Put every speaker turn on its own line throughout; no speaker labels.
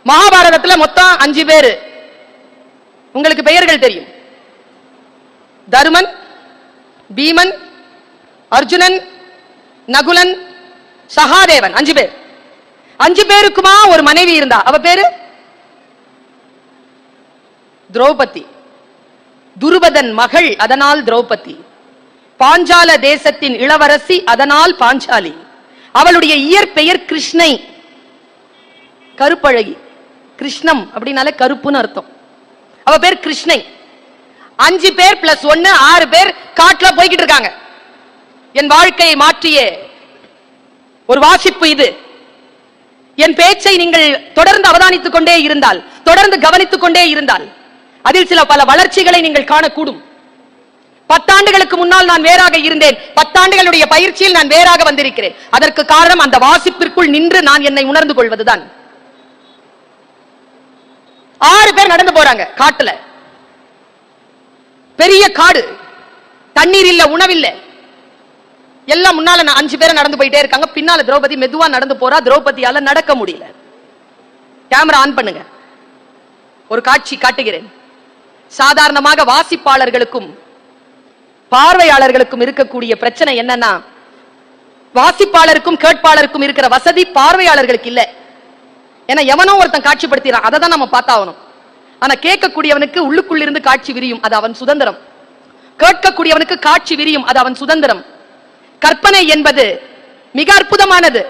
மகாபாரதத்துல மொத்தம் 5 பேரு. உங்களுக்கு பெயர்கள் தெரியும். தருமன், பீமன், அர்ஜுனன், நகுலன், சகாதேவன். 5 பேர். 5 பேருக்குமா ஒரு மனைவி இருந்தா. அவ பேரு திரௌபதி. துருபதன் மகள், அதனால் திரௌபதி. பாஞ்சால தேசத்தின் இளவரசி, அதனால் பாஞ்சாலி. அவளுடைய இயற்பெயர் கிருஷ்ணை, கருப்பழகி. கிருஷ்ணம் அப்படின்னாலே கருப்புன்னு அர்த்தம். அவ பேர் கிருஷ்ணை. 5 பேர் பிளஸ் 1 6 பேர் காட்டுல போய்கிட்டு இருக்காங்க. என் வாழ்க்கையை மாற்றிய ஒரு வாசிப்பு இது. என் பேச்சை நீங்கள் தொடர்ந்து அவதானித்துக் கொண்டே இருந்தால், தொடர்ந்து கவனித்துக் கொண்டே இருந்தால், அதில் சில பல வளர்ச்சிகளை நீங்கள் காணக்கூடும். 10 ஆண்டுகளுக்கு முன்னால் நான் வேறாக இருந்தேன். 10 ஆண்டுகளுடைய பயிற்சியில் நான் வேறாக வந்திருக்கிறேன். அதற்கு காரணம் அந்த வாசிப்பிற்குள் நின்று நான் என்னை உணர்ந்து கொள்வதுதான். 6 பேர் நடந்து போறாங்க காட்டுல. பெரிய காடு, தண்ணீர் இல்ல, உணவில்லை. எல்லாம் முன்னால 5 பேர் நடந்து போயிட்டே இருக்காங்க. பின்னால திரௌபதி மெதுவா நடந்து போறா. திரௌபதியால நடக்க முடியல. கேமரா ஆன் பண்ணுங்க. ஒரு காட்சி காட்டுகிறேன். சாதாரணமாக வாசிப்பாளர்களுக்கும் பார்வையாளர்களுக்கும் இருக்கக்கூடிய பிரச்சனை என்னன்னா, வாசிப்பாளருக்கும் கேட்பாளருக்கும் இருக்கிற வசதி பார்வையாளர்களுக்கு இல்ல. ஏன்னா எவனோ ஒருத்தன் காட்சிப்படுத்திறான், அதை தான் நம்ம பார்த்தாகணும். ஆனா கேட்கக்கூடியவனுக்கு உள்ளுக்குள்ள இருந்து காட்சி விரியும், அது அவன் சுதந்திரம். கேட்கக்கூடியவனுக்கு காட்சி விரியும், அது அவன் சுதந்திரம். கற்பனை என்பது மிக அற்புதமானது.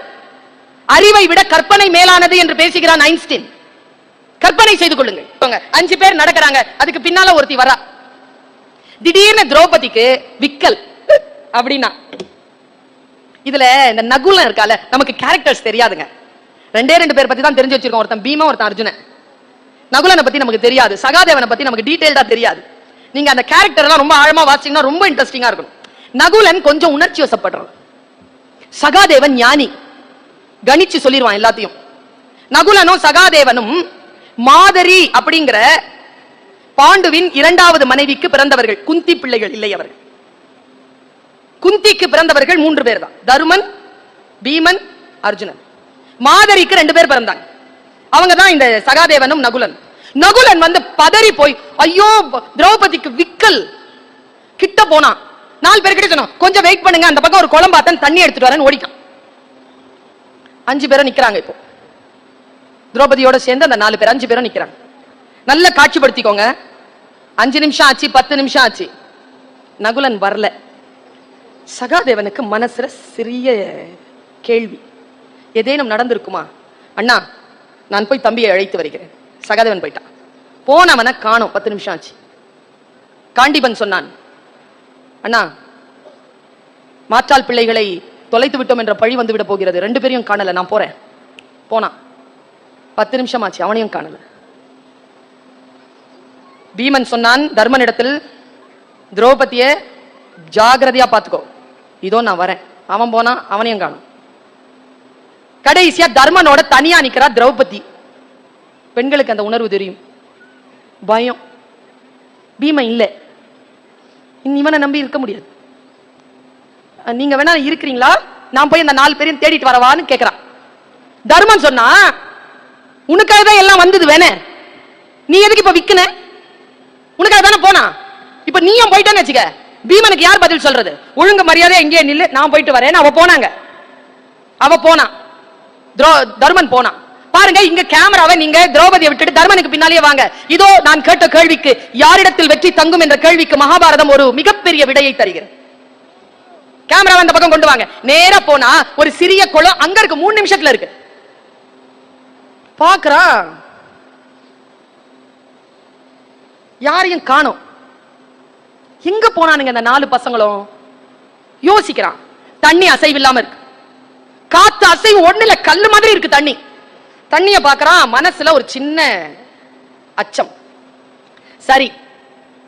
அறிவை விட கற்பனை மேலானது என்று பேசுகிறான் ஐன்ஸ்டீன். கற்பனை செய்து கொள்ளுங்கள். 5 பேர் நடக்கிறாங்க. அதுக்கு பின்னால ஒருத்தி வரா. திடீர்னு திரௌபதிக்கு விக்கல் அப்படின்னா, இதுல இந்த நகுலன் இருக்கால, நமக்கு கேரக்டர்ஸ் தெரியாதுங்க. 2 பேர் பத்தி தான் தெரிஞ்சு வச்சிருக்கோம். ஒருத்தன் பீமா, ஒருத்தன் அர்ஜுனன். நகுலனை பத்தி நமக்கு தெரியாது. சகாதேவனை பத்தி நமக்கு டீடைல்டா தெரியாது. நீங்க அந்த கேரக்டர் எல்லாம் ரொம்ப ஆழமா வாசிச்சீங்கன்னா ரொம்ப இன்ட்ரெஸ்டிங்கா இருக்கும். நகுலன் கொஞ்சம் உணர்ச்சி வசப்படுறான். சகாதேவன் ஞானி, கணிச்சு சொல்லிடுவான் எல்லாத்தையும். நகுலனும் சகாதேவனும் மாதரி அப்படிங்கிற பாண்டுவின் 2வது மனைவிக்கு பிறந்தவர்கள். குந்தி பிள்ளைகள் இல்லை அவர்கள். குந்திக்கு பிறந்தவர்கள் 3 பேர் தான். தருமன், பீமன், அர்ஜுனன். மாதரிக்கு 2 பேர் பிறந்தாங்க. அவங்க தான் இந்த சகாதேவனும் நகுலன். நகுலன் வந்து பதறி போய், ஐயோ திரௌபதிக்கு விக்கல். கிட்ட போனா 4 பேர் கிட்ட சொன்னோம், கொஞ்சம் வெயிட் பண்ணுங்க, அந்த பக்கம் ஒரு குளம் பார்த்தேன், தண்ணி எடுத்துட்டு வரேன்னு ஓடிட்டான். 5 பேரும் நிக்கிறாங்க. இப்போ திரௌபதியோட சேர்ந்து அந்த 4 பேர் 5 பேரும் நிக்கிறாங்க. நல்ல காட்சிப்படுத்திக்கோங்க. 5 நிமிஷம் ஆச்சு, 10 நிமிஷம் ஆச்சு, நகுலன் வரல. சகாதேவனுக்கு மனசுல சிறிய கேள்வி, ஏதேனும் நடந்திருக்குமா? அண்ணா, நான் போய் தம்பியை அழைத்து வருகிறேன். சகாதேவன் போயிட்டான். போனவனை காணோம். 10 நிமிஷம் ஆச்சு. காண்டிபன் சொன்னான், அண்ணா, மாற்றால் பிள்ளைகளை தொலைத்து விட்டோம் என்ற பழி வந்து விட போகிறது. 2 பேரையும் காணல, நான் போறேன். போனான். 10 நிமிஷம் ஆச்சு, அவனையும் காணல. பீமன் சொன்னான் தர்மனிடத்தில், திரௌபதியை ஜாகிரதையா பார்த்துக்கோ, இதோ நான் வரேன். அவன் போனா, அவனையும் காணும். கடைசியா தர்மனோட தனியா நிக்கிறா திரௌபதி. பெண்களுக்கு அந்த உணர்வு தெரியும், பயம். பீமன் இல்ல, இவனை நம்பி இருக்க முடியாது. நீங்க வேணா இருக்கிறீங்களா, நான் போய் அந்த 4 பேரையும் தேடிட்டு வரவான்னு கேட்கிறான். தர்மன் சொன்னா, உனக்காக தான் எல்லாம் வந்தது, வேணே நீ எதுக்கு இப்ப விக்கன? உனக்காக தானே போனா, இப்ப நீயும் போயிட்டான்னு வச்சுக்க, பீமனுக்கு யார் பதில் சொல்றது? ஒழுங்கு மரியாதை எங்கே நில்லு, நான் போயிட்டு வரேன். அவ போனாங்க. அவ போனா, தர்மன் போனா. பாருங்க, இங்க கேமராவை நீங்க திரௌபதியை விட்டுட்டு தர்மனுக்கு பின்னாலேயே வாங்க. இதோ நான் கேட்ட கேள்விக்கு, யாரிடத்தில் வெற்றி தங்கும் என்ற கேள்விக்கு மகாபாரதம் ஒரு மிகப்பெரிய விடையை தருகிறது. கேமராவை அந்த பக்கம் கொண்டு வாங்க. நேரா போனா ஒரு சிறிய குளம் அங்க இருக்கு, 3 நிமிஷத்துல இருக்கு. பாக்குறா, யாரையும் காணோம். எங்க போனானுங்க அந்த 4 பசங்களும்? யோசிக்கிறான். தண்ணி அசைவில்லாம இருக்கு, காத்து அசைவு ஒண்ணுல, கல்லு மாதிரி இருக்கு தண்ணி. தண்ணிய பாக்குறான், மனசுல ஒரு சின்ன அச்சம். சரி,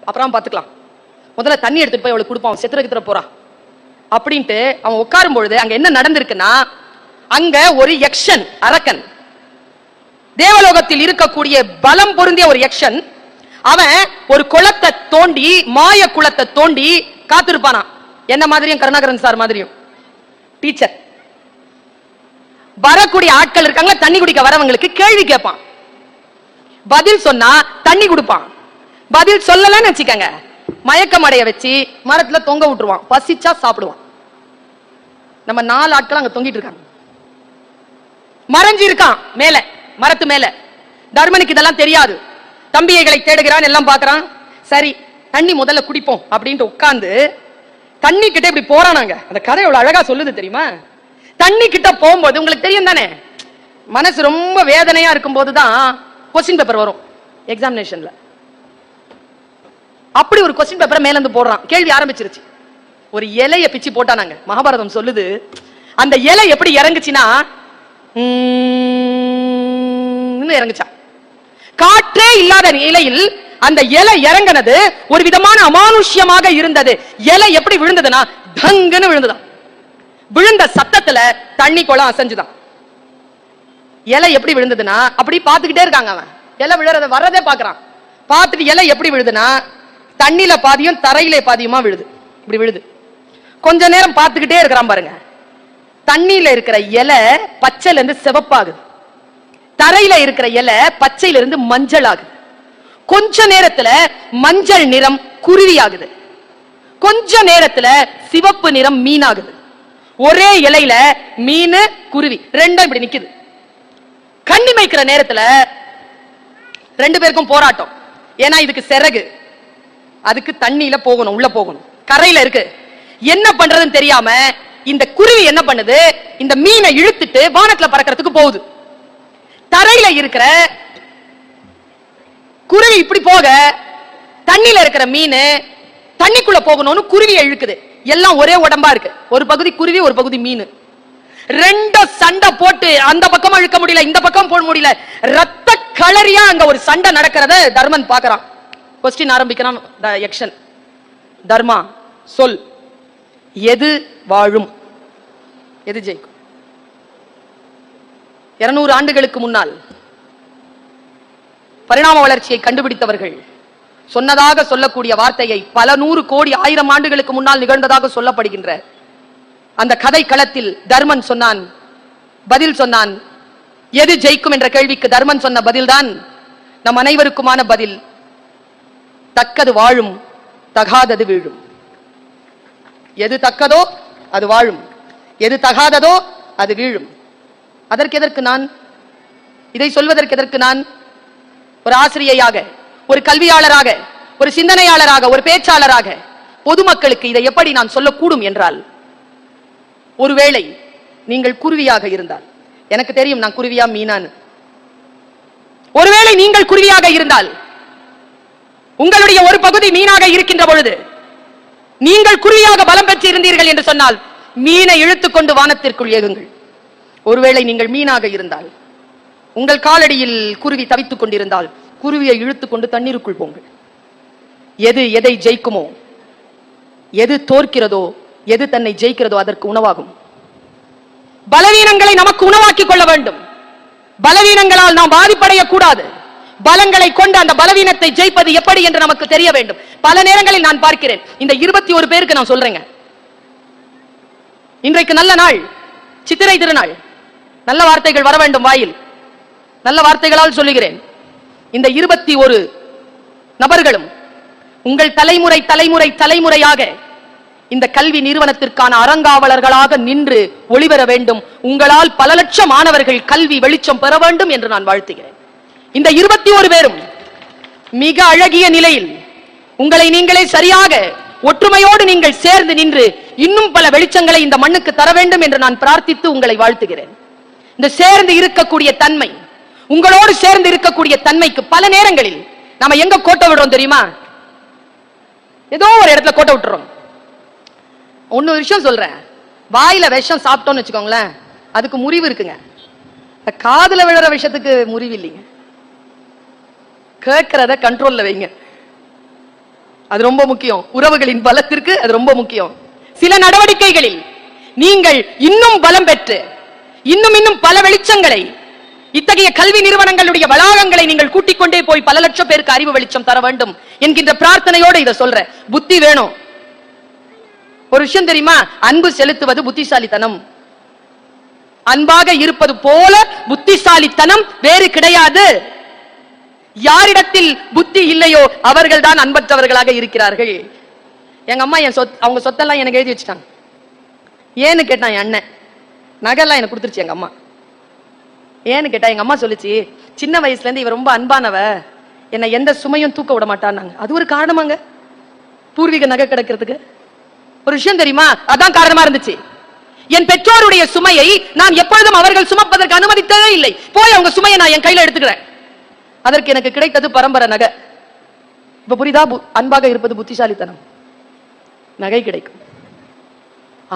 அப்புறம் பாத்துக்கலாம், முதல்ல தண்ணி எடுத்துட்டு போய் அவளுக்கு கொடுப்பான், செத்துற போறா அப்படின்ட்டு அவன் உட்காரும் பொழுது அங்க என்ன நடந்திருக்குன்னா, அங்க ஒரு யக்ஷன், அரக்கன், தேவலோகத்தில் இருக்கக்கூடிய பலம் பொருந்திய ஒரு யக்ஷன், அவன் ஒரு குளத்தை தோண்டி, மாய குளத்தை தோண்டி காத்திருப்பானா. என்ன மாதிரியும், கருணாகரன் சார் மாதிரியும் டீச்சர். வரக்கூடிய ஆட்கள் இருக்காங்களா, தண்ணி குடிக்க வரவங்களுக்கு கேள்வி கேட்பான். பதில் சொன்னா தண்ணி கொடுப்பான், பதில் சொல்லலன்னு வச்சுக்கங்க மயக்கம் அடைய வச்சு மரத்துல தொங்க விட்டுருவான், பசிச்சா சாப்பிடுவான். நம்ம 4 ஆட்கள் அங்க தொங்கிட்டு இருக்காங்க, மறைஞ்சு இருக்கான் மேல, மரத்து மேல. தர்மனுக்கு இதெல்லாம் தெரியாது, தம்பியைகளை தேடுகிறான், எல்லாம் பாக்குறான். சரி தண்ணி முதல்ல குடிப்போம் அப்படின்ட்டு உட்கார்ந்து தண்ணி கிட்ட இப்படி போறானாங்க. அந்த கதை எவ்வளவு அழகா சொல்லுது தெரியுமா? தண்ணி கிட்ட போகும்போது உங்களுக்கு தெரியும் தானே, மனசு ரொம்ப வேதனையா இருக்கும் போதுதான் கொஸ்டின் பேப்பர் வரும் எக்ஸாமினேஷன்ல. அப்படி ஒரு கொஸ்டின் பேப்பரை மேல இருந்து போடுறான், கேள்வி ஆரம்பிச்சிருச்சு. ஒரு இலைய பிச்சு போட்டானாங்க. மகாபாரதம் சொல்லுது அந்த இலை எப்படி இறங்குச்சுன்னா இறங்குச்சா. காற்றே இல்லாத நிலையில் அந்த இலை இறங்கினது ஒரு விதமான அமானுஷ்யமாக இருந்தது. இலை எப்படி விழுந்ததுன்னா தங்குன்னு விழுந்துதான். விழுந்த சத்தத்துல தண்ணி குளம் அசைஞ்சுதான். இலை எப்படி விழுந்ததுன்னா அப்படி பாத்துக்கிட்டே இருக்காங்க. அவன் இலை விழுறத வர்றதே பாக்குறான். பார்த்துட்டு இலை எப்படி விழுதுன்னா தண்ணியில பாதியும் தரையில பாதியுமா விழுது. இப்படி விழுது. கொஞ்ச நேரம் பார்த்துக்கிட்டே இருக்கிறான் பாருங்க. தண்ணியில இருக்கிற இலை பச்சையில இருந்து சிவப்பாகுது, தரையில இருக்கிற இலை பச்சையில இருந்து மஞ்சள் ஆகுது. கொஞ்ச நேரத்துல மஞ்சள் நிறம் குருவி ஆகுது, கொஞ்ச நேரத்துல சிவப்பு நிறம் மீன் ஆகுது. ஒரே இலையில மீன் குருவி ரெண்டும் இப்படி நிக்குது. கண்ணி வைக்கிற நேரத்துல 2 பேருக்கும் போராட்டம். ஏன்னா இதுக்கு சிறகு, அதுக்கு தண்ணியில போகணும், உள்ள போகணும், கரையில இருக்கு. என்ன பண்றதுன்னு தெரியாம இந்த குருவி என்ன பண்ணுது, இந்த மீனை இழுத்துட்டு வானத்துல பறக்கிறதுக்கு போகுது. தரையில இருக்கிற குருவி இப்படி போக தண்ணியில இருக்கிற மீன் தண்ணிக்குள்ள போகணும்னு குருவியை இழுக்குது. எல்லாம் ஒரே உடம்பா இருக்கு, ஒரு பகுதி குருவி ஒரு பகுதி மீன். 2 சண்டை போட்டு அந்த பக்கம் இழுக்க முடியல, இந்த பக்கம் போட முடியல, ரத்த களரியா அங்க ஒரு சண்டை நடக்கிறத தர்மன் பாக்குறான். கொஸ்டின் ஆரம்பிக்கிறான் யக்ஷன். தர்மா சொல், எது வாழும், எது ஜெயிக்கும்? 200 ஆண்டுகளுக்கு முன்னால் பரிணாம வளர்ச்சியை கண்டுபிடித்தவர்கள் சொன்னதாக சொல்லக்கூடிய வார்த்தையை பல 100 கோடி 1000 ஆண்டுகளுக்கு முன்னால் நிகழ்ந்ததாக சொல்லப்படுகின்ற அந்த கதை களத்தில் தர்மன் சொன்னான், பதில் சொன்னான். எது ஜெயிக்கும் என்ற கேள்விக்கு தர்மன் சொன்ன பதில்தான் நம் அனைவருக்குமான பதில். தக்கது வாழும், தகாதது வீழும். எது தக்கதோ அது வாழும், எது தகாததோ அது வீழும். அதற்கு எதற்கு நான் இதை சொல்வதற்கு எதற்கு நான் ஒரு ஆசிரியையாக, ஒரு கல்வியாளராக, ஒரு சிந்தனையாளராக, ஒரு பேச்சாளராக பொதுமக்களுக்கு இதை எப்படி நான் சொல்லக்கூடும் என்றால், ஒருவேளை நீங்கள் குருவியாக இருந்தால், எனக்கு தெரியும் நான் குருவியா மீனான்னு, ஒருவேளை நீங்கள் குருவியாக இருந்தால் உங்களுடைய ஒரு பகுதி மீனாக இருக்கின்ற பொழுது நீங்கள் குருவியாக பலம் பெற்று இருந்தீர்கள் என்று சொன்னால் மீனை இழுத்துக்கொண்டு வானத்திற்குள் ஏகுங்கள். ஒருவேளை நீங்கள் மீனாக இருந்தால், உங்கள் காலடியில் குருவி தவித்துக் கொண்டிருந்தால் குருவியை இழுத்துக்கொண்டு தண்ணீருக்குள் போங்கள். எது எதை ஜெயிக்குமோ, எது தோற்கிறதோ, எது தன்னை ஜெயிக்கிறதோ அதற்கு உணவாகும். பலவீனங்களை நமக்கு உணவாக்கிக் கொள்ள வேண்டும். பலவீனங்களால் நாம் பாதிப்படைய கூடாது. பலங்களை கொண்டு அந்த பலவீனத்தை ஜெயிப்பது எப்படி என்று நமக்கு தெரிய வேண்டும். பல நேரங்களில் நான் பார்க்கிறேன், இந்த 21 பேருக்கு நான் சொல்றேங்க, இன்றைக்கு நல்ல நாள், சித்திரை திருநாள், நல்ல வார்த்தைகள் வர வேண்டும் வாயில், நல்ல வார்த்தைகளால் சொல்லுகிறேன். இந்த 21 நபர்களும் உங்கள் தலைமுறை தலைமுறை தலைமுறையாக இந்த கல்வி நிறுவனத்திற்கான அறங்காவலர்களாக நின்று ஒளிபெற வேண்டும். உங்களால் பல லட்சம் மாணவர்கள் கல்வி வெளிச்சம் பெற வேண்டும் என்று நான் வாழ்த்துகிறேன். இந்த 21 பேரும் மிக அழகிய நிலையில் உங்களை நீங்களே சரியாக ஒற்றுமையோடு நீங்கள் சேர்ந்து நின்று இன்னும் பல வெளிச்சங்களை இந்த மண்ணுக்கு தர வேண்டும் என்று நான் பிரார்த்தித்து உங்களை வாழ்த்துகிறேன். இந்த சேர்ந்து இருக்கக்கூடிய தன்மை, உங்களோடு சேர்ந்து இருக்கக்கூடிய தன்மைக்கு பல நேரங்களில் நாம எங்க கோட்டை விடுறோம் தெரியுமா? ஏதோ ஒரு இடத்துல கோட்டை விட்டுறோம். ஒன்னு விஷயம் சொல்றேன், வாயில விஷம் சாப்பிட்டோம்னு வச்சுக்கோங்களேன், அதுக்கு முறிவு இருக்குங்க. காதுல விழுற விஷயத்துக்கு முறிவு இல்லைங்க. கேட்கிறத கண்ட்ரோல்ல வைங்க, அது ரொம்ப முக்கியம். உறவுகளின் பலத்திற்கு அது ரொம்ப முக்கியம். சில நடவடிக்கைகளில் நீங்கள் இன்னும் பலம் பெற்று இன்னும் பல வெளிச்சங்களை, இத்தகைய கல்வி நிறுவனங்களுடைய வளாகங்களை நீங்கள் கூட்டிக் கொண்டே போய் பல லட்சம் பேருக்கு அறிவு வெளிச்சம் தர வேண்டும் என்கின்ற பிரார்த்தனையோடு இதை சொல்ற. புத்தி வேணும். ஒரு விஷயம் தெரியுமா? அன்பு செலுத்துவது புத்திசாலித்தனம். அன்பாக இருப்பது போல புத்திசாலித்தனம் வேறு கிடையாது. யாரிடத்தில் புத்தி இல்லையோ அவர்கள் தான் அன்பற்றவர்களாக இருக்கிறார்கள். எங்க அம்மா அவங்க சொத்தெல்லாம் எனக்கு எழுதி வச்சுட்டாங்க. ஏன்னு கேட்டான் என் அண்ணன், நகைலாம் எனக்கு கொடுத்துருச்சு எங்க அம்மா. ஏன்னு கேட்டா எங்க அம்மா சொல்லிச்சு, சின்ன வயசுல இருந்து இவ ரொம்ப அன்பானவ, என்ன எந்த சுமையும் தூக்க விட மாட்டான்னாங்க. அது ஒரு காரணமாங்க பூர்வீக நகை கிடைக்கிறதுக்கு. ஒரு விஷயம் தெரியுமா, அதான் காரணமா இருந்துச்சு. என் பெற்றோருடைய சுமையை நான் எப்பொழுதும் அவர்கள் சுமப்பதற்கு அனுமதித்ததே இல்லை. போய் அவங்க சுமையை நான் என் கையில எடுத்துக்கிறேன். அதற்கு எனக்கு கிடைத்தது பரம்பரை நகை. இப்ப புரியுதா, அன்பாக இருப்பது புத்திசாலித்தனம். நகை கிடைக்கும்,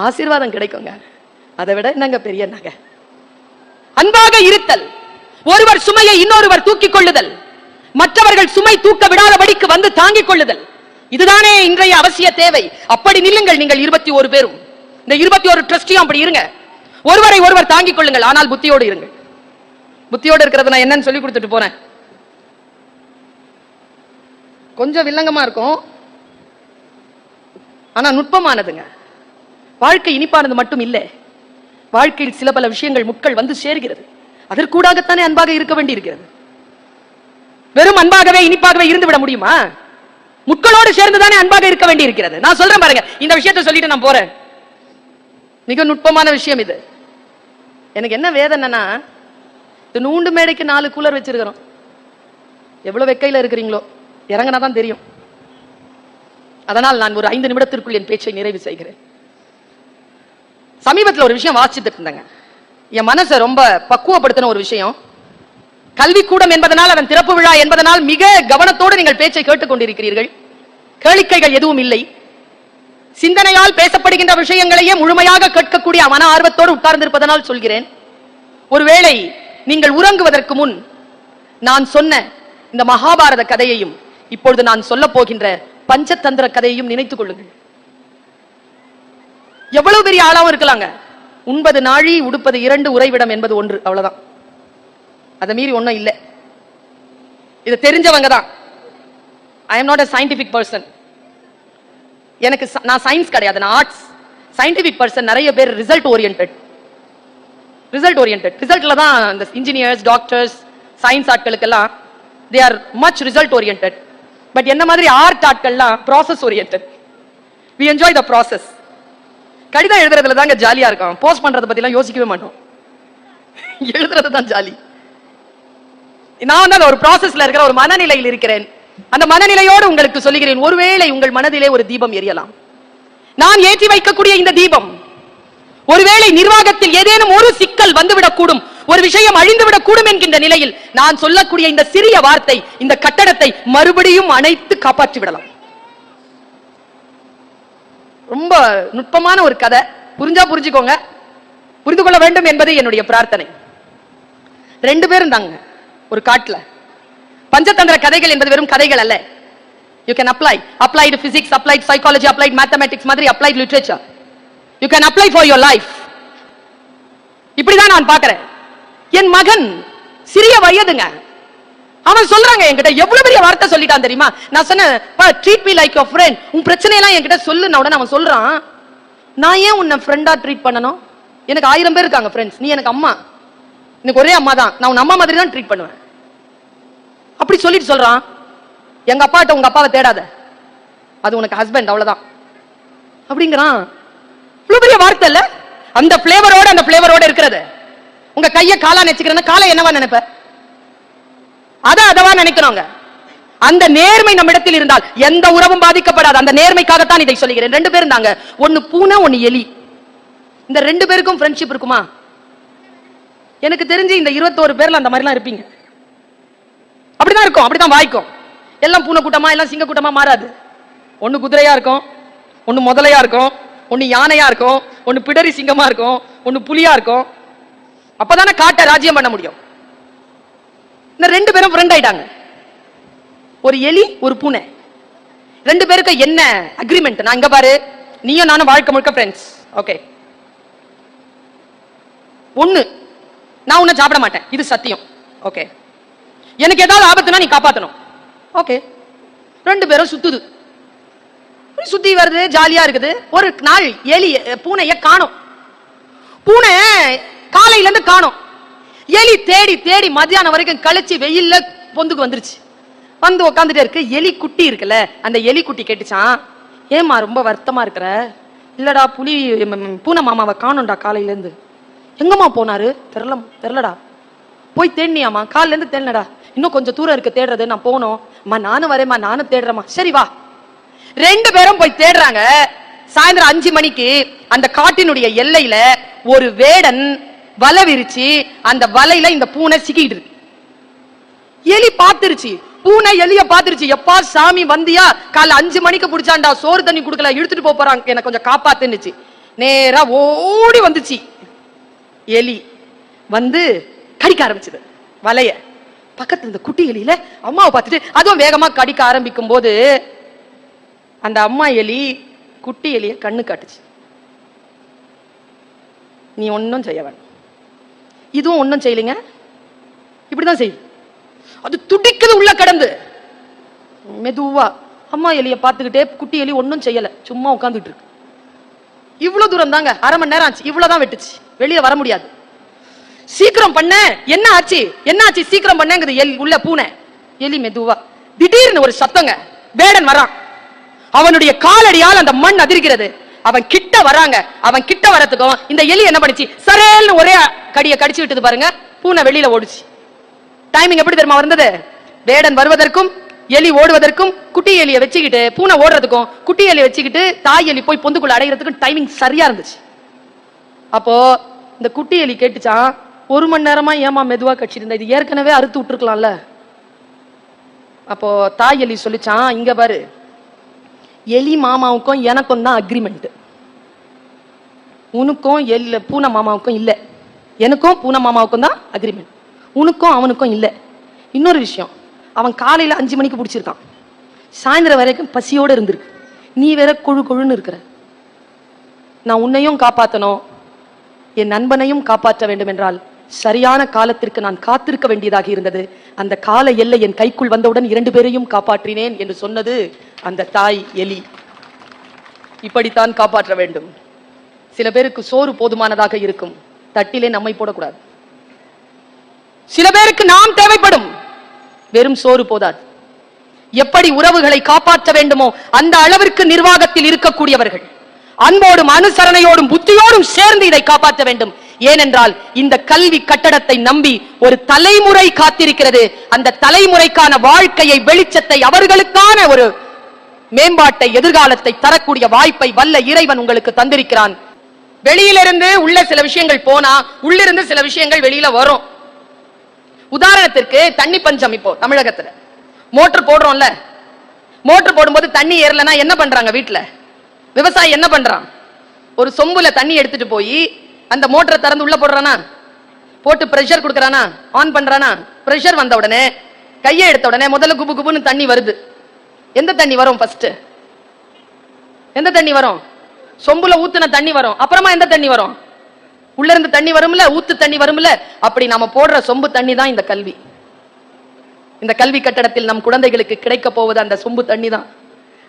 ஆசீர்வாதம் கிடைக்குங்க, அதை விட என்னங்க பெரிய நகை. அன்பாக இருத்தல், ஒருவர் சுமையை இன்னொருவர் தூக்கிக் கொள்ளுதல், மற்றவர்கள் சுமை தூக்க விடாதபடிக்கு வந்து தாங்கிக் கொள்ளுதல், இதுதானே இன்றைய அவசிய தேவை. அப்படி நில்லுங்கள் நீங்கள் 21 பேரும், இந்த 21 ட்ரஸ்டியும் அப்படி இருங்க. ஒருவரை ஒருவர் தாங்கிக் கொள்ளுங்கள், ஆனால் புத்தியோடு இருங்கள். புத்தியோடு இருக்கிறது நான் என்னன்னு சொல்லி கொடுத்துட்டு போறேன். கொஞ்சம் வில்லங்கமா இருக்கும், ஆனா நுட்பமானதுங்க. வாழ்க்கை இனிப்பானது மட்டும் இல்லை, வாழ்க்கையில் சில பல விஷயங்கள் முட்கள் வந்து சேர்கிறது. அதற்கூடாகத்தானே அன்பாக இருக்க வேண்டி இருக்கிறது. வெறும் அன்பாகவே இனிப்பாகவே இருந்து விட முடியுமா? முட்களோடு சேர்ந்துதானே அன்பாக இருக்க வேண்டி இருக்கிறது. நான் சொல்றேன் பாருங்க, இந்த விஷயத்தை சொல்லிட்டு நான் போறேன். மிக நுட்பமான விஷயம் இது. எனக்கு என்ன வேதனைன்னா, இந்த நூண்டு மேடைக்கு 4 கூலர் வச்சிருக்கிறோம். எவ்வளவு வெக்கையில இருக்கிறீங்களோ இறங்கினாதான் தெரியும். அதனால் நான் ஒரு 5 நிமிடத்திற்குள் என் பேச்சை நிறைவு செய்கிறேன். சமீபத்தில் ஒரு விஷயம் வாசிச்சுட்டு இருந்தேங்க. என் மனசை ரொம்ப பக்குவப்படுத்தின ஒரு விஷயம். கல்விக்கூடம் என்பதனால், அதன் திறப்பு விழா என்பதனால் மிக கவனத்தோடு நீங்கள் பேச்சை கேட்டுக் கொண்டிருக்கிறீர்கள். கேளிக்கைகள் எதுவும் இல்லை. சிந்தனையால் பேசப்படுகின்ற விஷயங்களையே முழுமையாக கேட்கக்கூடிய மன ஆர்வத்தோடு உட்கார்ந்திருப்பதனால் சொல்கிறேன். ஒருவேளை நீங்கள் உறங்குவதற்கு முன் நான் சொன்ன இந்த மகாபாரத கதையையும் இப்பொழுது நான் சொல்ல போகின்ற பஞ்சதந்திர கதையையும் நினைத்துக் கொள்ளுங்கள். எவ்வளவு பெரிய ஆளாவும் இருக்கலாங்க. உண்பது நாழி, உடுப்பது 2, உறைவிடம் என்பது 1, அவ்வளவுதான். அதை மீறி ஒன்னும் இல்லை. இது தெரிஞ்சவங்க தான். I am not a scientific person. எனக்கு நான் சயின்ஸ் கிடையாது, நான் ஆர்ட்ஸ். சயின்டிபிக் பர்சன் நிறைய பேர் ரிசல்ட் ஓரியன்டட். ரிசல்ட்ல தான் இந்த இன்ஜினியர்ஸ், டாக்டர்ஸ், சயின்ஸ் ஆட்களுக்கெல்லாம் they are much result oriented. But என்ன மாதிரி ஆர்ட் ஆட்கள்லாம் process oriented. we enjoy the process. கடிதம் எழுதுறதுல தாங்க ஜாலியா இருக்கும். போஸ்ட் பண்றதை பத்தி எல்லாம் யோசிக்கவே மாட்டோம். எழுதுறது தான் ஜாலி. நான் வந்து ஒரு ப்ராசஸ்ல இருக்கிற ஒரு மனநிலையில் இருக்கிறேன். அந்த மனநிலையோடு உங்களுக்கு சொல்லுகிறேன், ஒருவேளை உங்கள் மனதிலே ஒரு தீபம் எரியலாம். நான் ஏற்றி வைக்கக்கூடிய இந்த தீபம் ஒருவேளை நிர்வாகத்தில் ஏதேனும் ஒரு சிக்கல் வந்துவிடக்கூடும், ஒரு விஷயம் அழிந்துவிடக் கூடும் என்கின்ற நிலையில் நான் சொல்லக்கூடிய இந்த சிறிய வார்த்தை இந்த கட்டடத்தை மறுபடியும் அணைத்து காப்பாற்றி விடலாம். ரொம்ப நுட்பமான ஒரு கதை. புரிஞ்சா புரிஞ்சுக்கோங்க, புரிந்து கொள்ள வேண்டும் என்பது என்னுடைய பிரார்த்தனை. 2 பேரும் தாங்க ஒரு காட்டுல. பஞ்சதந்திர கதைகள் என்பது வெறும் கதைகள் அல்ல. You can apply applied physics, applied psychology, applied mathematics மாதிரி applied literature. You can apply for your life. இப்படிதான் நான் பார்க்கிறேன். என் மகன் சிறிய வயதுங்க, அவன் சொல்றாங்க என்கிட்ட, எவ்வளவு பெரிய வார்த்தை சொல்லிட்டான் தெரியுமா? நான் சொன்னேன், treat me like your friend, உன் பிரச்சனை எல்லாம் என்கிட்ட சொல்லுன உடனே அவன் சொல்றான், நான் ஏன் உன்னை ஃப்ரெண்டா ட்ரீட் பண்ணணும்? எனக்கு 1000 பேர் இருக்காங்க ஃப்ரெண்ட்ஸ், நீ எனக்கு அம்மா, எனக்கு ஒரே அம்மா தான், நான் உன் அம்மா மாதிரி தான் ட்ரீட் பண்ணுவேன். அப்படி சொல்லிட்டு சொல்றான், எங்க அப்பாட்ட உங்க அப்பாவை தேடாத, அது உனக்கு ஹஸ்பண்ட், அவ்வளவுதான் அப்படிங்கிறான். இவ்வளவு பெரிய வார்த்தை இல்ல? அந்த பிளேவரோட இருக்கிறது. உங்க கைய காலா நினைச்சுக்கிறேன்னா காலை என்னவா நினைப்ப? அதவா நினைக்கிறோங்க. அந்த நேர்மை நம்ம இடத்தில் இருந்தால் எந்த உறவும் பாதிக்கப்படாது. அந்த நேர்மைக்காகத்தான் இதை சொல்லுகிறேன். 2 பேரும் தாங்க, ஒன்னு பூனை, ஒன்னு எலி. இந்த 2 பேருக்கும் ஃப்ரெண்ட்ஷிப் இருக்குமா? எனக்கு தெரிஞ்சு இந்த 21 பேர்ல அந்த மாதிரிலாம் இருப்பீங்க. அப்படிதான் இருக்கும், அப்படிதான் வாய்க்கும். எல்லாம் பூனை கூட்டமா, எல்லாம் சிங்க கூட்டமா மாறாது. ஒன்னு குதிரையா இருக்கும், ஒன்னு முதலையா இருக்கும், ஒன்னு யானையா இருக்கும், ஒன்னு பிடரி சிங்கமா இருக்கும், ஒன்னு புலியா இருக்கும். அப்பதானே காட்டை ராஜ்யம் பண்ண முடியும். இந்த 2 பேரும் ஃப்ரெண்ட் ஆயிட்டாங்க. ஒரு எலி, ஒரு பூனை. 2 பேருக்கு என்ன அக்ரிமெண்ட்? நான் இங்க பாரு, நீயும் நானும் வாழ்க்கை முழுக்க ஃப்ரெண்ட்ஸ், ஓகே. ஒண்ணு, நான் உன்னை சாப்பிட மாட்டேன், இது சத்தியம், ஓகே. எனக்கு ஏதாவது ஆபத்துனா நீ காப்பாத்தணும், ஓகே. 2 பேரும் சுத்துது, சுத்தி வருது, ஜாலியா இருக்குது. ஒரு நாள் எலி பூனைய காணோம். பூனை காலையில இருந்து காணோம். எலி தேடி தேடி மத்தியானம் வரைக்கும் கழிச்சு வெயில்ல பொந்துக்கு வந்துருச்சு. வந்து உட்காந்துட்டே இருக்கு. எலி குட்டி இருக்குல்ல, அந்த எலி குட்டி கேட்டுச்சான், ஏமா ரொம்ப வருத்தமா இருக்கிற? இல்லடா புலி பூனை மாமாவை காணோம்டா காலையில இருந்து. எங்கம்மா போனாரு? தெரியலடா. போய் தேடினியாமா? காலையில இருந்து தேடினடா. இன்னும் கொஞ்சம் தூரம் இருக்கு தேடுறது, நான் போனோம். நானும் வரேம்மா, நானும் தேடுறேம்மா. சரி வா. 2 பேரும் போய் தேடுறாங்க. சாயந்தரம் 5 மணிக்கு அந்த காட்டினுடைய எல்லையில ஒரு வேடன் வலை விரிச்சு அந்த வலையில இந்த பூனை சிக்கிட்டு இருக்கு. எலி பாத்துருச்சு, பூனை எலிய பாத்துருச்சு. எப்பா சாமி வந்தியா? காலை 5 மணிக்கு புடிச்சாண்டா, சோறு தண்ணி குடுக்கல, இழுத்துட்டு போறாங்க, எனக்கு கொஞ்சம் காப்பாத்துன்னுச்சு. நேரா ஓடி வந்துச்சு. எலி வந்து கடிக்க ஆரம்பிச்சது வலைய. பக்கத்துல இந்த குட்டி எலியில அம்மாவை பார்த்துட்டு அதுவும் வேகமா கடிக்க ஆரம்பிக்கும் போது அந்த அம்மா எலி குட்டி எலிய கண்ணு காட்டுச்சு. நீ ஒன்னும் செய்ய வேண்டாம், இதுவும் ஒன்னும் செய்யலைங்க, இப்படிதான் செய்யும். அது துடிக்குது உள்ள கடந்து. மெதுவா அம்மா எலிய பார்த்துக்கிட்டே குட்டி எலி ஒன்னும் செய்யல, சும்மா உட்காந்துட்டு இருக்கு. இவ்வளவு தூரம் தாங்க, அரை மணி நேரம் ஆச்சு. இவ்வளவுதான் வெட்டுச்சு, வெளியே வர முடியாது. சீக்கிரம் பண்ண, என்ன ஆச்சு என்ன ஆச்சு, சீக்கிரம் பண்ண உள்ள பூனை. எலி மெதுவா, திடீர்னு ஒரு சத்தங்க, வேடன் வரான். அவனுடைய காலடியால் அந்த மண் அதிர்கிறது. அவன் கிட்ட வராங்க. அவன் கிட்ட வரதுக்கும் இந்த எலி என்ன பண்ணிச்சு, சரேல்னு ஒரே கடியை கடிச்சு விட்டது பாருங்க. பூனை வெளியில ஓடுச்சு. டைமிங் எப்படி தெரியுமா வந்தது? வேடன் வருவதற்கும் எலி ஓடுவதற்கும், குட்டி எலியை வச்சுக்கிட்டு பூனை ஓடுறதுக்கும், குட்டி எலியை வச்சுக்கிட்டு தாய் எலி போய் பொந்துக்குள்ள அடைகிறதுக்கும் டைமிங் சரியா இருந்துச்சு. அப்போ இந்த குட்டி எலி கேட்டுச்சான், 1 மணி நேரமா ஏமா மெதுவா கடிச்சிட்டு இருந்த, இது ஏற்கனவே அறுத்து விட்டுருக்கலாம்ல. அப்போ தாய் எலி சொல்லிச்சான், இங்க பாரு, எலி மாமாவுக்கும் எனக்கும் தான் அக்ரிமெண்ட், உனக்கும் பூனை மாமாவுக்கும் இல்ல. எனக்கும் பூனை மாமாவுக்கும் தான் அக்ரிமெண்ட், உனக்கும் அவனுக்கும் இல்ல. இன்னொரு விஷயம், அவன் காலையில 5 மணிக்கு பிடிச்சிருக்கான், சாயந்தரம் வரைக்கும் பசியோடு இருந்திருக்கு. நீ வேற கொழு கொழுன்னு இருக்கிற. நான் உன்னையும் காப்பாற்றணும், என் நண்பனையும் காப்பாற்ற வேண்டும் என்றால் சரியான காலத்திற்கு நான் காத்திருக்க வேண்டியதாக இருந்தது. அந்த கால எல்லை என் கைக்குள் வந்தவுடன் 2 பேரையும் காப்பாற்றினேன் என்று சொன்னது அந்த தாய் எலி. இப்படித்தான் காப்பாற்ற வேண்டும். சில பேருக்கு சோறு போதுமானதாக இருக்கும், தட்டிலே நம்மை போடக்கூடாது. சில பேருக்கு நாம் தேவைப்படும், வெறும் சோறு போதாது. எப்படி உறவுகளை காப்பாற்ற வேண்டுமோ அந்த அளவிற்கு நிர்வாகத்தில் இருக்கக்கூடியவர்கள் அன்போடும் அனுசரணையோடும் புத்தியோடும் சேர்ந்து இதை காப்பாற்ற வேண்டும். ஏனென்றால் இந்த கல்வி கட்டடத்தை நம்பி ஒரு தலைமுறை காத்திருக்கிறது. அந்த தலைமுறைக்கான வாழ்க்கையை, வெளிச்சத்தை, அவர்களுக்கான ஒரு மேம்பாட்டை, எதிர்காலத்தை தரக்கூடிய வாய்ப்பை வல்ல இறைவன் உங்களுக்கு தந்திருக்கிறான். வெளியிலிருந்து உள்ள சில விஷயங்கள் போனா உள்ளிருந்து சில விஷயங்கள் வெளியில வரும். உதாரணத்திற்கு தண்ணி பஞ்சம். இப்போ தமிழகத்துல மோட்டர் போடுறோம்ல, மோட்டர் போடும்போது தண்ணி ஏறலன்னா என்ன பண்றாங்க? வீட்டுல விவசாயி என்ன பண்றான்? ஒரு சொம்புல தண்ணி எடுத்துட்டு போய் அந்த மோட்டரை திறந்து உள்ள போடுறானா, போட்டு பிரஷர் கொடுக்கறானா, ஆன் பண்றானா. பிரஷர் வந்த உடனே, கையை எடுத்த உடனே முதல்ல குபு குபுன்னு தண்ணி வருது. எந்த தண்ணி வரும்? ஃபர்ஸ்ட் எந்த தண்ணி வரும்? சொம்புல ஊத்துன தண்ணி வரும். அப்புறமா எந்த தண்ணி வரும்? உள்ள இருந்து தண்ணி வரும்ல, ஊத்து தண்ணி வரும்ல. அப்படி நாம போடுற சொம்பு தண்ணி தான் இந்த கல்வி. இந்த கல்வி கட்டடத்தில் நம் குழந்தைகளுக்கு கிடைக்க போவது அந்த சொம்பு தண்ணி தான்.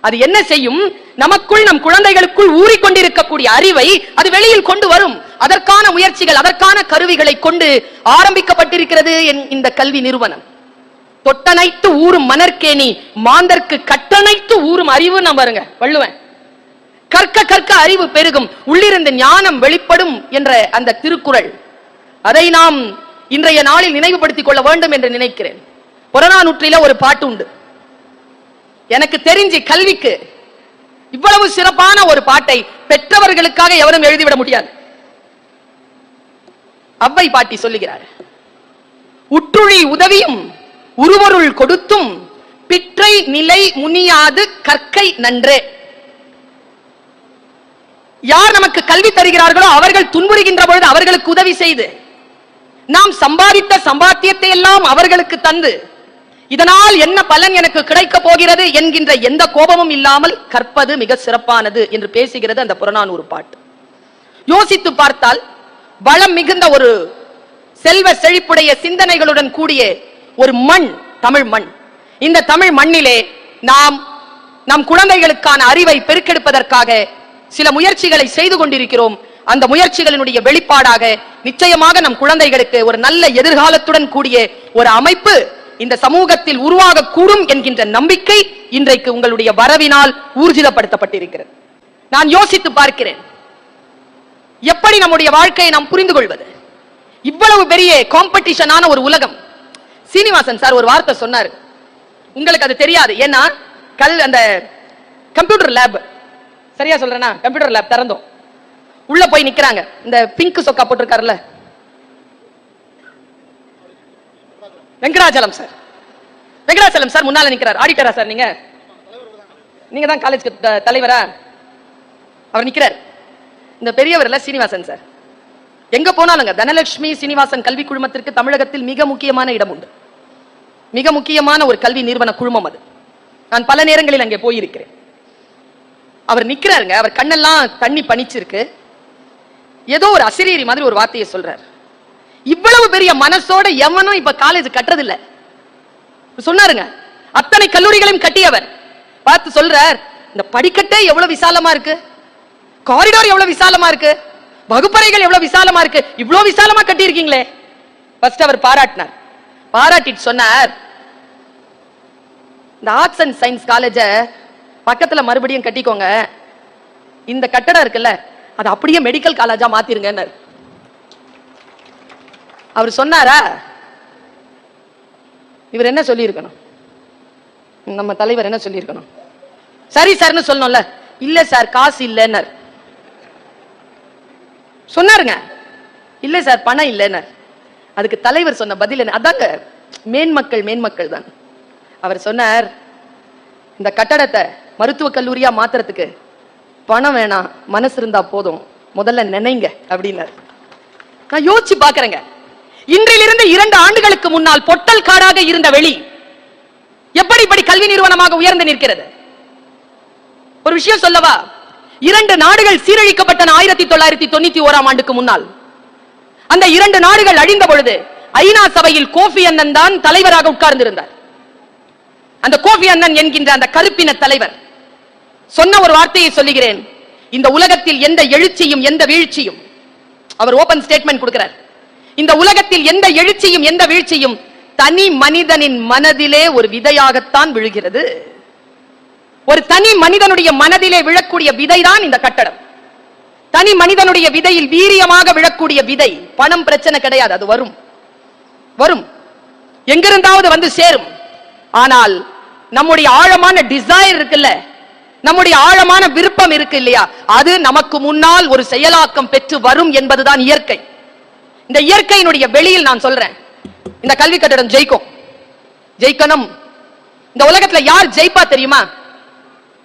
அது என்ன செய்யும்? நமக்குள், நம் குழந்தைகளுக்குள் ஊறிக்கொண்டிருக்கக்கூடிய அறிவை அது வெளியில் கொண்டு வரும். அதற்கான முயற்சிகள், அதற்கான கருவிகளை கொண்டு ஆரம்பிக்கப்பட்டிருக்கிறது இந்த கல்வி நிறுவனம். தொட்டனைத்து ஊறும் மணற்கேணி மாந்தர்க்கு கட்டணைத்து ஊறும் அறிவு. நான் பாருங்க வள்ளுவன், கற்க கற்க அறிவு பெருகும், உள்ளிருந்து ஞானம் வெளிப்படும் என்ற அந்த திருக்குறள், அதை நாம் இன்றைய நாளில் நினைவுபடுத்திக் கொள்ள வேண்டும் என்று நினைக்கிறேன். புறநானூற்றில ஒரு பாட்டு உண்டு. எனக்கு தெரிஞ்சு கல்விக்கு இவ்வளவு சிறப்பான ஒரு பாட்டை பெற்றவர்களுக்காக எவரும் எழுதிவிட முடியாது. அவ்வை பாட்டி சொல்லுகிறார், உற்றுழி உதவியும் உருவருள் கொடுத்தும் பிற்றை நிலை முனியாது கற்கை நன்றே. யார் நமக்கு கல்வி தருகிறார்களோ அவர்கள் துன்புறுகின்ற பொழுது அவர்களுக்கு உதவி செய்து, நாம் சம்பாதித்த சம்பாத்தியத்தை எல்லாம் அவர்களுக்கு தந்து, இதனால் என்ன பலன் எனக்கு கிடைக்க போகிறது என்கின்ற எந்த கோபமும் இல்லாமல் கற்பது மிக சிறப்பானது என்று பேசுகிறது அந்த புறநானூறு பாட்டு. யோசித்து பார்த்தால் வளம் மிகுந்த ஒரு செல்வ செழிப்புடைய சிந்தனைகளுடன் கூடிய ஒரு மண் தமிழ் மண். இந்த தமிழ் மண்ணிலே நாம் நம் குழந்தைகளுக்கான அறிவை பெருக்கெடுப்பதற்காக சில முயற்சிகளை செய்து கொண்டிருக்கிறோம். அந்த முயற்சிகளினுடைய வெளிப்பாடாக நிச்சயமாக நம் குழந்தைகளுக்கு ஒரு நல்ல எதிர்காலத்துடன் கூடிய ஒரு அமைப்பு இந்த சமூகத்தில் உருவாக கூடும் என்கின்ற நம்பிக்கை இன்றைக்கு உங்களுடைய வரவினால் ஊர்ஜிதப்படுத்தப்பட்டிருக்கிறது. நான் யோசித்து பார்க்கிறேன், எப்படி நம்முடைய வாழ்க்கையை நாம் புரிந்து கொள்வது? இவ்வளவு பெரிய காம்படிஷனான ஒரு உலகம். சீனிவாசன் சார் ஒரு வார்த்தை சொன்னார், உங்களுக்கு அது தெரியாது. ஏன்னா அந்த கம்ப்யூட்டர் லேப், சரியா சொல்றேனா, கம்ப்யூட்டர் லேப் திறந்தோம், உள்ள போய் நிக்கிறாங்க. இந்த பிங்க் சொக்கா போட்டிருக்காருல்ல வெங்கடாச்சலம் சார், வெங்கடாச்சலம் சார் முன்னால நிக்கிறார். ஆடிட்டரா சார்? நீங்க தான் காலேஜ் தலைவரா? அவர் நிக்கிறார். இந்த பெரியவர்ல சீனிவாசன் சார். எங்க போனாலுங்க தனலட்சுமி சீனிவாசன் கல்வி குழுமத்திற்கு தமிழகத்தில் மிக முக்கியமான இடம் உண்டு. மிக முக்கியமான ஒரு கல்வி நிறுவன குழுமம் அது. நான் பல நேரங்களில் அங்கே போயிருக்கிறேன். அவர் நிக்கிறாருங்க, அவர் கண்ணெல்லாம் தண்ணி பனிச்சிருக்கு. ஏதோ ஒரு அசிரியரி மாதிரி ஒரு வார்த்தையை சொல்றார். இவ்வளவு பெரிய மனசோட எவனும் இப்ப காலேஜ் கட்டுறது இல்ல சொன்னாருங்க. அத்தனை கல்லூரிகளையும் கட்டியவர் பார்த்து சொல்றார், இந்த படிக்கட்டே எவ்வளவு விசாலமா இருக்கு, காரிடார் எவ்வளவு விசாலமா இருக்கு, வகுப்பறைகள் எவ்வளவு விசாலமா இருக்கு, இவ்வளவு விசாலமா கட்டி இருக்கீங்களே. ஃபர்ஸ்ட் அவர் பாராட்டினார். பாராட்டிட்டு சொன்னார், இந்த ஆர்ட்ஸ் அண்ட் சயின்ஸ் காலேஜ பக்கத்துல மறுபடியும் கட்டிக்கோங்க, இந்த கட்டடம் இருக்குல்ல அது அப்படியே மெடிக்கல் காலேஜா மாத்திருங்க. அவர் சொன்னாரா? இவர் என்ன சொல்லி இருக்கணும்? நம்ம தலைவர் என்ன சொல்லி இருக்கணும்? சரி சார்னு சொல்லணும்ல. இல்ல சார் காசு இல்லைன்னு சொன்னாருங்க. இல்ல சார் பணம் இல்லைன்னு. அதுக்கு தலைவர் சொன்ன பதில் என்ன? அதாங்க மேன்மக்கள் தான். அவர் சொன்னார், இந்த கட்டடத்தை மருத்துவக் கல்லூரியா மாத்துறதுக்கு பணம் வேணாம், மனசு இருந்தா போதும், முதல்ல நினைங்க அப்படின்னாரு. நான் யோசிச்சு பாக்குறேங்க, இன்றிலிருந்து 2 ஆண்டுகளுக்கு முன்னால் பொட்டல் காடாக இருந்த வெளி எப்படி கல்வி நிறுவனமாக உயர்ந்து நிற்கிறது? ஒரு விஷயம் சொல்லவா? 2 நாடுகள் சீரழிக்கப்பட்டன 1991ஆம் ஆண்டுக்கு முன்னால். அந்த 2 நாடுகள் அழிந்த பொழுது ஐநா சபையில் கோஃபி அன்னன் தான் தலைவராக உட்கார்ந்திருந்தார். அந்த கோஃபி அன்னன் என்கின்ற அந்த கருப்பின தலைவர் சொன்ன ஒரு வார்த்தையை சொல்லுகிறேன், இந்த உலகத்தில் எந்த எழுச்சியும் எந்த வீழ்ச்சியும், அவர் ஓபன் ஸ்டேட்மெண்ட் கொடுக்கிறார், இந்த உலகத்தில் எந்த எழுச்சியும் எந்த வீழ்ச்சியும் தனி மனிதனின் மனதிலே ஒரு விதையாகத்தான் விழுகிறது. ஒரு தனி மனிதனுடைய மனதிலே விழக்கூடிய விதைதான் இந்த கட்டடம். தனி மனிதனுடைய விதையில் வீரியமாக விழக்கூடிய விதை. பணம் பிரச்சனை கிடையாது, அது வரும் வரும் எங்கிருந்தாவது வந்து சேரும். ஆனால் நம்முடைய ஆழமான டிசைர் இருக்குல்ல, நம்முடைய ஆழமான விருப்பம் இருக்கு இல்லையா, அது நமக்கு முன்னால் ஒரு செயலாக்கம் பெற்று வரும் என்பதுதான் இயற்கை. இந்த இயற்கையினுடைய வெளியில் நான் சொல்றேன், இந்த கல்வி கட்டடம் ஜெயிக்கணும். இந்த உலகத்துல யார் ஜெயிப்பா தெரியுமா?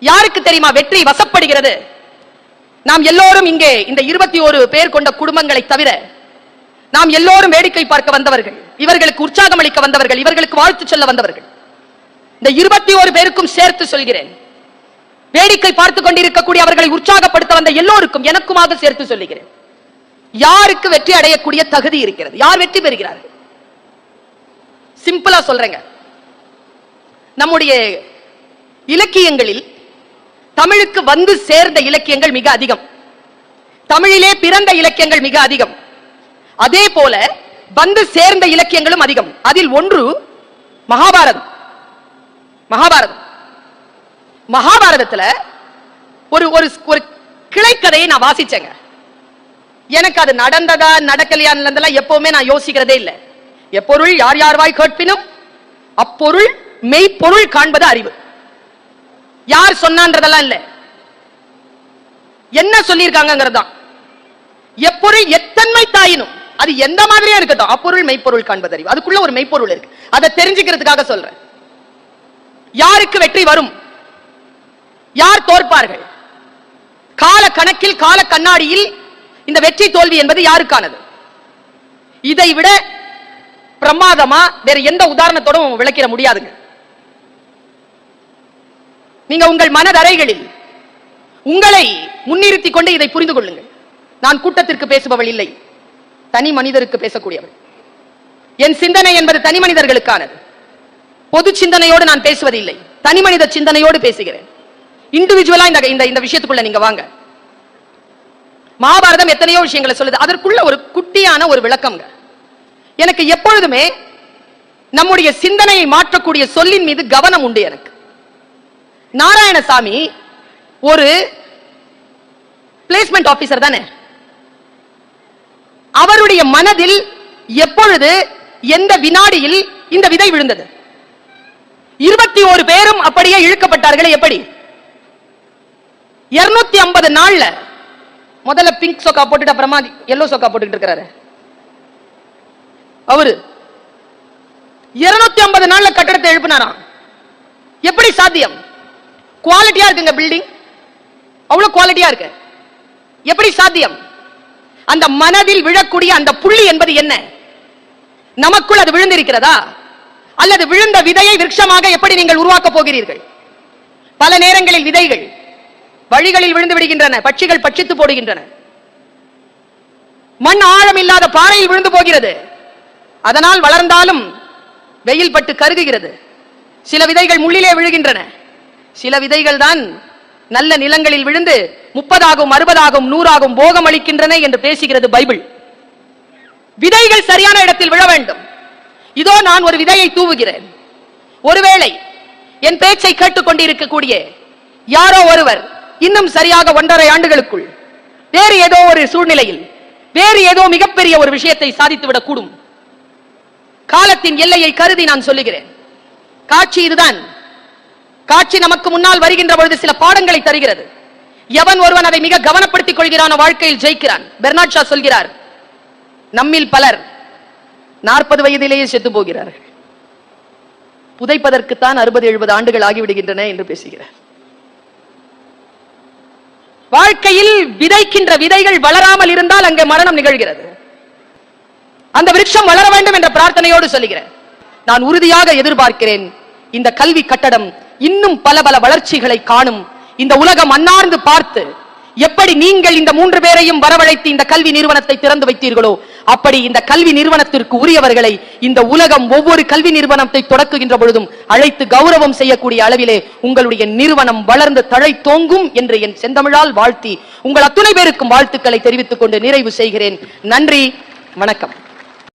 யாருக்கு தெரியுமா வெற்றி வசப்படுகிறது? நாம் எல்லோரும் இங்கே இந்த 21 பேர் கொண்ட குடும்பங்களை தவிர நாம் எல்லோரும் வேடிக்கை பார்க்க வந்தவர்கள், இவர்களுக்கு உற்சாகம் அளிக்க வந்தவர்கள், இவர்களுக்கு வாழ்த்து சொல்ல வந்தவர்கள். இந்த 21 பேருக்கும் சேர்த்து சொல்கிறேன், வேடிக்கை பார்த்துக் கொண்டிருக்கக்கூடிய அவர்களை உற்சாகப்படுத்த வந்த எல்லோருக்கும் எனக்குமாக சேர்த்து சொல்லுகிறேன், யாருக்கு வெற்றி அடையக்கூடிய தகுதி இருக்கிறது? யார் வெற்றி பெறுகிறார்கள்? சிம்பிளா சொல்றேங்க, நம்முடைய இலக்கியங்களில் தமிழுக்கு வந்து சேர்ந்த இலக்கியங்கள் மிக அதிகம், தமிழிலே பிறந்த இலக்கியங்கள் மிக அதிகம், அதே போல வந்து சேர்ந்த இலக்கியங்களும் அதிகம். அதில் ஒன்று மகாபாரதம். மகாபாரதத்துல ஒரு ஒரு கிளைக்கதையை நான் வாசிச்சேங்க. எனக்கு அது நடந்ததா நடக்கலையா எப்பவுமே நான் யோசிக்கிறதே இல்லை. எப்பொருள் யார் யார் வாய் கேட்பினும் அப்பொருள் மெய்ப்பொருள் காண்பது அறிவு. யார் சொன்னான்றதெல்லாம் இல்ல, என்ன சொல்லியிருக்காங்கிறதுதான். எப்பொருள் எத்தன்மை தாயினும் அது எந்த மாதிரியா இருக்கட்டும், அப்பொருள் மெய்ப்பொருள் காண்பது அறிவு. அதுக்குள்ள ஒரு மெய்ப்பொருள் இருக்கு, அதை தெரிஞ்சுக்கிறதுக்காக சொல்றேன். யாருக்கு வெற்றி வரும், யார் தோற்பார்கள், கால கணக்கில் கால கண்ணாடியில் இந்த வெற்றி தோல்வி என்பது யாருக்கானது? இதை விட பிரமாதமா வேற எந்த உதாரணத்தோடும் விளக்கிட முடியாதுங்க. நீங்க உங்கள் மனதறைகளில் உங்களை முன்னிறுத்திக் கொண்டு இதை புரிந்து கொள்ளுங்கள். நான் கூட்டத்திற்கு பேசுபவள் இல்லை, தனி மனிதருக்கு பேசக்கூடியவள். என் சிந்தனை என்பது தனி மனிதர்களுக்கானது. பொது சிந்தனையோடு நான் பேசுவதில்லை, தனி மனித சிந்தனையோடு பேசுகிறேன். இண்டிவிஜுவலா இந்த விஷயத்துக்குள்ள நீங்க வாங்க. மகாபாரதம் எத்தனையோ விஷயங்களை சொல்லுது, அதற்குள்ள ஒரு குட்டியான ஒரு விளக்கம்ங்க. எனக்கு எப்பொழுதுமே நம்முடைய சிந்தனையை மாற்றக்கூடிய சொல்லின் மீது கவனம் உண்டு எனக்கு. நாராயணசாமி ஒரு பிளேஸ்மெண்ட் ஆபீசர் தானே. அவருடைய மனதில் எப்பொழுது எந்த வினாடியில் இந்த விதை விழுந்தது? 21 பேரும் அப்படியே இழுக்கப்பட்டார்கள். எப்படி? 250 நாள்ல முதல்ல பிங்க் சொக்கா போட்டுட்டு அப்புறமா எல்லோ சொக்கா போட்டுட்டு இருக்கிறாரு அவரு. 250 நாள்ல கட்டடத்தை எழுப்பினாராம். எப்படி சாத்தியம்? குவாலிட்டியா இருக்குங்க பில்டிங், அவ்வளவு குவாலிட்டியா இருக்கு. எப்படி சாத்தியம்? அந்த மனதில் விழக்கூடிய அந்த புள்ளி என்பது என்ன? நமக்குள் அது விழுந்திருக்கிறதா? அல்லது விழுந்த விதையை விருட்சமாக எப்படி நீங்கள் உருவாக்க போகிறீர்கள்? பல நேரங்களில் விதைகள் வழிகளில் விழுந்து விடுகின்றன, பட்சிகள் பட்சித்து போடுகின்றன. மண் ஆழம் இல்லாத பாறையில் விழுந்து போகிறது. அதனால் வளர்ந்தாலும் வெயில் பட்டு கருகுகிறது. சில விதைகள் முள்ளிலே விழுகின்றன. சில விதைகள் தான் நல்ல நிலங்களில் விழுந்து 30 60 100 போகம் அளிக்கின்றன என்று பேசுகிறது பைபிள். விதைகள் சரியான இடத்தில் விழ வேண்டும். இதோ நான் ஒரு விதையை தூவுகிறேன். ஒருவேளை என் பேச்சை கேட்டுக் கொண்டிருக்கக்கூடிய யாரோ ஒருவர் இன்னும் சரியாக 1.5 ஆண்டுகளுக்குள் வேறு ஏதோ ஒரு சூழ்நிலையில் வேறு ஏதோ மிகப்பெரிய ஒரு விஷயத்தை சாதித்துவிடக் கூடும். காலத்தின் எல்லையை கருதி நான் சொல்லுகிறேன். காட்சி இதுதான். காட்சி நமக்கு முன்னால் வருகின்ற பொழுது சில பாடங்களை தருகிறது. எவன் ஒருவன் அதை மிக கவனப்படுத்திக் கொள்கிறான் வாழ்க்கையில் ஜெயிக்கிறான். பெர்னாட் ஷா சொல்கிறார், நம்மில் பலர் 40 வயதிலேயே செத்து போகிறார்கள். புதைப்பதற்குத்தான் 60 70 ஆண்டுகள் ஆகிவிடுகின்றன என்று பேசுகிறார். வாழ்க்கையில் விதைக்கின்ற விதைகள் வளராமல் இருந்தால் அங்கே மரணம் நிகழ்கிறது. அந்த விருட்சம் வளர வேண்டும் என்ற பிரார்த்தனையோடு சொல்லுகிறேன். நான் உறுதியாக எதிர்பார்க்கிறேன், இந்த கல்வி கட்டடம் இன்னும் பல பல வளர்ச்சிகளை காணும். இந்த உலகம் அன்னார்ந்து பார்த்து எப்படி நீங்கள் இந்த 3 பேரையும் வரவழைத்து இந்த கல்வி நிறுவனத்தை திறந்து வைத்தீர்களோ அப்படி இந்த கல்வி நிறுவனத்திற்கு உரியவர்களை இந்த உலகம் ஒவ்வொரு கல்வி நிறுவனத்தை தொடக்குகின்ற பொழுதும் அழைத்து கௌரவம் செய்யக்கூடிய அளவிலே உங்களுடைய நிறுவனம் வளர்ந்து தழை தோங்கும் என்று என் செந்தமிழால் வாழ்த்தி உங்கள் அத்துணை பேருக்கும் வாழ்த்துக்களை தெரிவித்துக் கொண்டு நிறைவு செய்கிறேன். நன்றி, வணக்கம்.